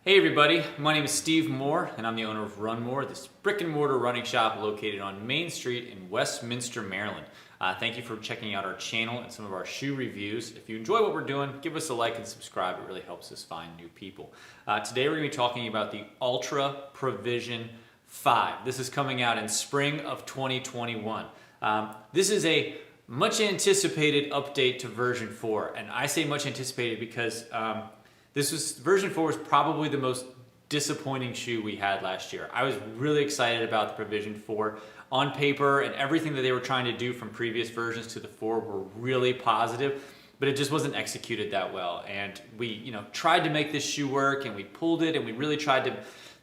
Hey everybody, my name is Steve Moore and I'm the owner of Run More, this brick and mortar running shop located on Main Street in Westminster, Maryland. Thank you for checking out our channel and some of our shoe reviews. If you enjoy what we're doing, give us a like and subscribe. It really helps us find new people. Today we're going to be talking about the Altra Provision 5. This is coming out in spring of 2021. This is a much anticipated update to version 4, and I say much anticipated because version 4 was probably the most disappointing shoe we had last year. I was really excited about the Provision 4. On paper and everything that they were trying to do from previous versions to the 4 were really positive, but it just wasn't executed that well. And we, tried to make this shoe work, and we pulled it, and we really tried to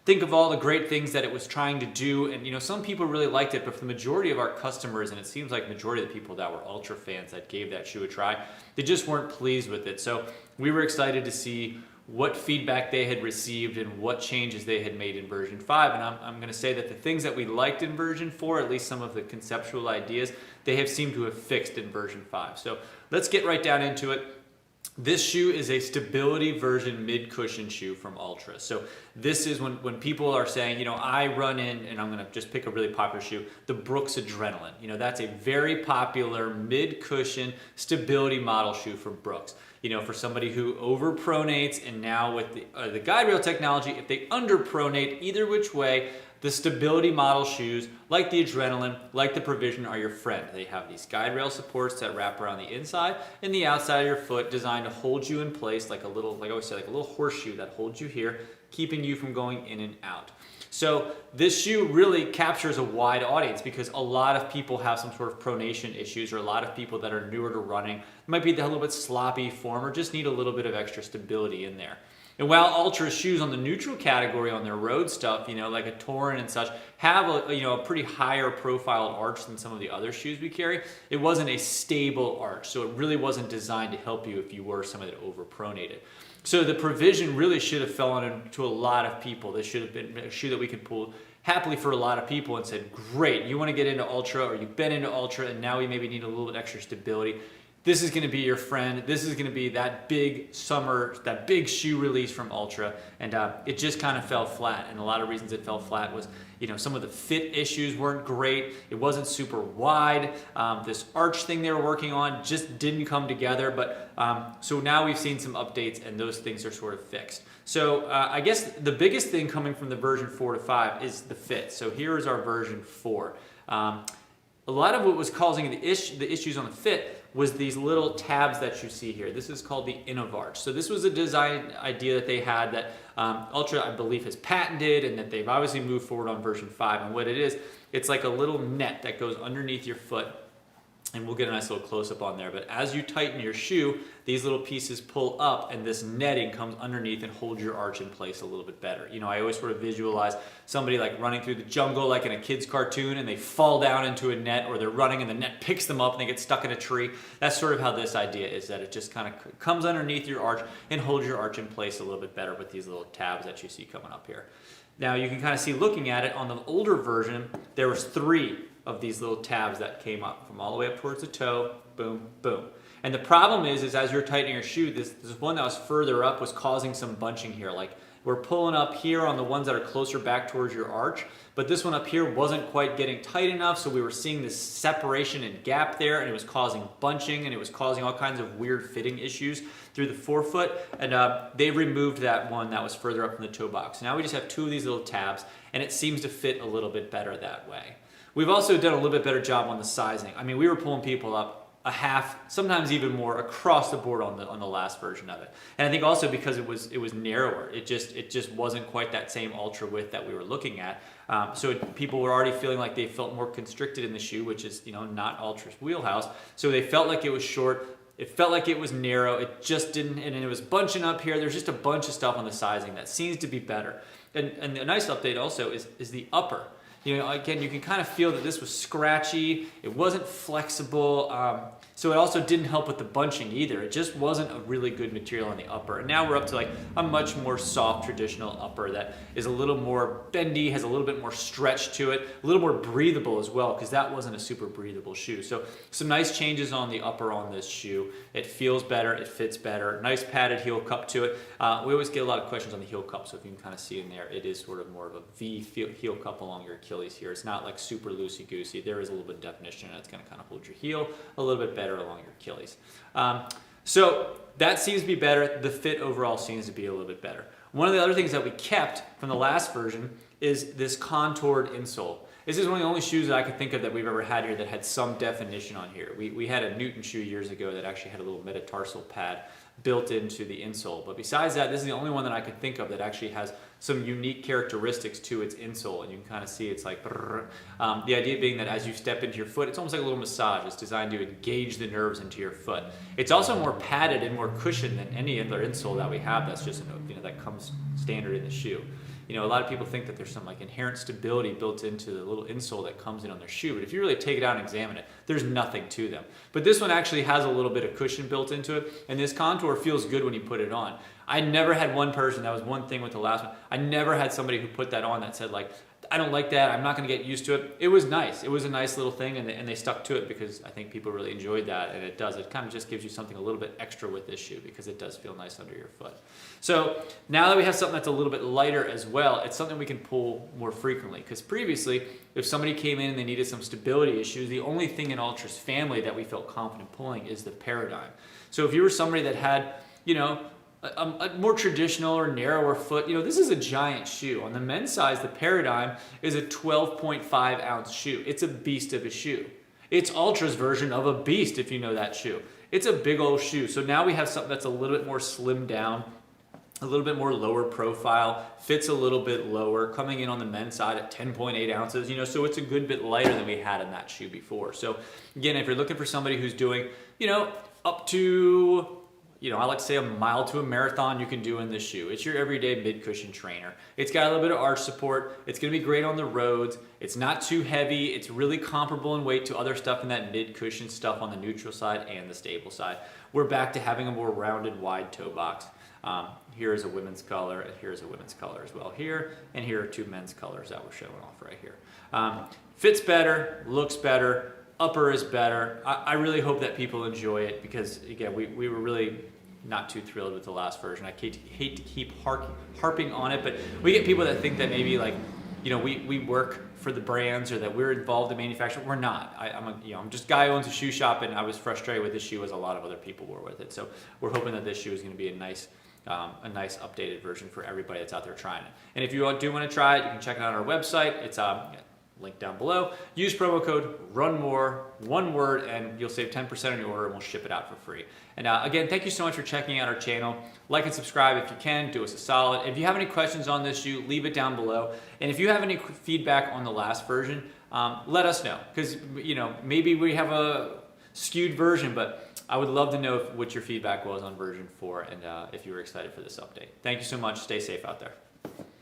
think of all the great things that it was trying to do. And some people really liked it, but for the majority of our customers, and it seems like the majority of the people that were Ultra fans that gave that shoe a try, they just weren't pleased with it. So we were excited to see what feedback they had received and what changes they had made in version 5. And I'm going to say that the things that we liked in version 4, at least some of the conceptual ideas, they have seemed to have fixed in version 5. So let's get right down into it. This shoe is a stability version mid-cushion shoe from Altra. So this is when people are saying, I run in, and I'm going to just pick a really popular shoe, the Brooks Adrenaline. That's a very popular mid-cushion stability model shoe from Brooks. For somebody who overpronates, and now with the guide rail technology, if they underpronate, either which way, the stability model shoes, like the Adrenaline, like the Provision, are your friend. They have these guide rail supports that wrap around the inside and the outside of your foot, designed to hold you in place like a little, like I always say, like a little horseshoe that holds you here, keeping you from going in and out. So this shoe really captures a wide audience because a lot of people have some sort of pronation issues, or a lot of people that are newer to running might be a little bit sloppy form or just need a little bit of extra stability in there. And while Altra's shoes on the neutral category on their road stuff, like a Torin and such, have a pretty higher profiled arch than some of the other shoes we carry, it wasn't a stable arch. So it really wasn't designed to help you if you were somebody that overpronated. So the Provision really should have fallen into a lot of people. This should have been a shoe that we could pull happily for a lot of people and said, great, you want to get into Altra, or you've been into Ultra and now we maybe need a little bit extra stability. This is going to be your friend. This is going to be that big summer, that big shoe release from Altra. And it just kind of fell flat. And a lot of reasons it fell flat was, some of the fit issues weren't great. It wasn't super wide. This arch thing they were working on just didn't come together. But so now we've seen some updates and those things are sort of fixed. So I guess the biggest thing coming from the version 4 to 5 is the fit. So here is our version 4. A lot of what was causing the issues on the fit was these little tabs that you see here. This is called the Innovarch. So this was a design idea that they had that Altra, I believe, has patented, and that they've obviously moved forward on version 5. And what it is, it's like a little net that goes underneath your foot. And we'll get a nice little close-up on there. But as you tighten your shoe, these little pieces pull up, and this netting comes underneath and holds your arch in place a little bit better. I always sort of visualize somebody like running through the jungle like in a kid's cartoon, and they fall down into a net, or they're running and the net picks them up and they get stuck in a tree. That's sort of how this idea is, that it just kind of comes underneath your arch and holds your arch in place a little bit better with these little tabs that you see coming up here. Now you can kind of see, looking at it, on the older version, there was 3 of these little tabs that came up from all the way up towards the toe, boom, boom. And the problem is as you're tightening your shoe, this one that was further up was causing some bunching here. Like, we're pulling up here on the ones that are closer back towards your arch, but this one up here wasn't quite getting tight enough, so we were seeing this separation and gap there, and it was causing bunching, and it was causing all kinds of weird fitting issues through the forefoot, and they removed that one that was further up in the toe box. Now we just have 2 of these little tabs, and it seems to fit a little bit better that way. We've also done a little bit better job on the sizing. I mean, we were pulling people up a half, sometimes even more, across the board on the last version of it. And I think also because it was narrower, it just wasn't quite that same Ultra width that we were looking at. So people were already feeling like they felt more constricted in the shoe, which is not Ultra's wheelhouse. So they felt like it was short. It felt like it was narrow. It just didn't, and it was bunching up here. There's just a bunch of stuff on the sizing that seems to be better. And the nice update also is the upper. You know, again, you can kind of feel that this was scratchy. It wasn't flexible. So it also didn't help with the bunching either. It just wasn't a really good material on the upper. And now we're up to like a much more soft traditional upper that is a little more bendy, has a little bit more stretch to it, a little more breathable as well, because that wasn't a super breathable shoe. So some nice changes on the upper on this shoe. It feels better, it fits better, nice padded heel cup to it. We always get a lot of questions on the heel cup, so if you can kind of see in there, it is sort of more of a V heel cup along your Achilles here. It's not like super loosey-goosey. There is a little bit of definition, and it's going to kind of hold your heel a little bit better along your Achilles. So that seems to be better. The fit overall seems to be a little bit better. One of the other things that we kept from the last version is this contoured insole. This is one of the only shoes that I could think of that we've ever had here that had some definition on here. We had a Newton shoe years ago that actually had a little metatarsal pad built into the insole. But besides that, this is the only one that I could think of that actually has some unique characteristics to its insole. And you can kind of see it's like, the idea being that as you step into your foot, it's almost like a little massage. It's designed to engage the nerves into your foot. It's also more padded and more cushioned than any other insole that we have that's just, that comes standard in the shoe. You know, a lot of people think that there's some like inherent stability built into the little insole that comes in on their shoe, but if you really take it out and examine it, there's nothing to them. But this one actually has a little bit of cushion built into it, and this contour feels good when you put it on. I never had one person, that was one thing with the last one, I never had somebody who put that on that said like, I don't like that, I'm not going to get used to it. It was nice. It was a nice little thing, and they stuck to it because I think people really enjoyed that, and it does. It kind of just gives you something a little bit extra with this shoe because it does feel nice under your foot. So now that we have something that's a little bit lighter as well, it's something we can pull more frequently, because previously, if somebody came in and they needed some stability issues, the only thing in Altra's family that we felt confident pulling is the Paradigm. So if you were somebody that had, a more traditional or narrower foot, this is a giant shoe. On the men's size, the Paradigm is a 12.5 ounce shoe. It's a beast of a shoe. It's Altra's version of a beast, if you know that shoe. It's a big old shoe. So now we have something that's a little bit more slimmed down, a little bit more lower profile, fits a little bit lower, coming in on the men's side at 10.8 ounces, so it's a good bit lighter than we had in that shoe before. So again, if you're looking for somebody who's doing, up to, I like to say a mile to a marathon, you can do in this shoe. It's your everyday mid-cushion trainer. It's got a little bit of arch support. It's going to be great on the roads. It's not too heavy. It's really comparable in weight to other stuff in that mid-cushion stuff on the neutral side and the stable side. We're back to having a more rounded, wide toe box. Here is a women's color, and here's a women's color as well here, and here are two men's colors that we're showing off right here. Fits better, looks better, upper is better. I really hope that people enjoy it because, again, we were really not too thrilled with the last version. I hate to keep harping on it, but we get people that think that maybe we work for the brands or that we're involved in manufacturing. We're not. I'm just a guy who owns a shoe shop, and I was frustrated with this shoe as a lot of other people were with it. So we're hoping that this shoe is going to be a nice updated version for everybody that's out there trying it. And if you do want to try it, you can check it out on our website. It's link down below. Use promo code RUNMORE, one word, and you'll save 10% on your order, and we'll ship it out for free. And again, thank you so much for checking out our channel. Like and subscribe if you can. Do us a solid. If you have any questions on this shoe, leave it down below. And if you have any feedback on the last version, let us know, because maybe we have a skewed version, but I would love to know what your feedback was on version 4 and if you were excited for this update. Thank you so much. Stay safe out there.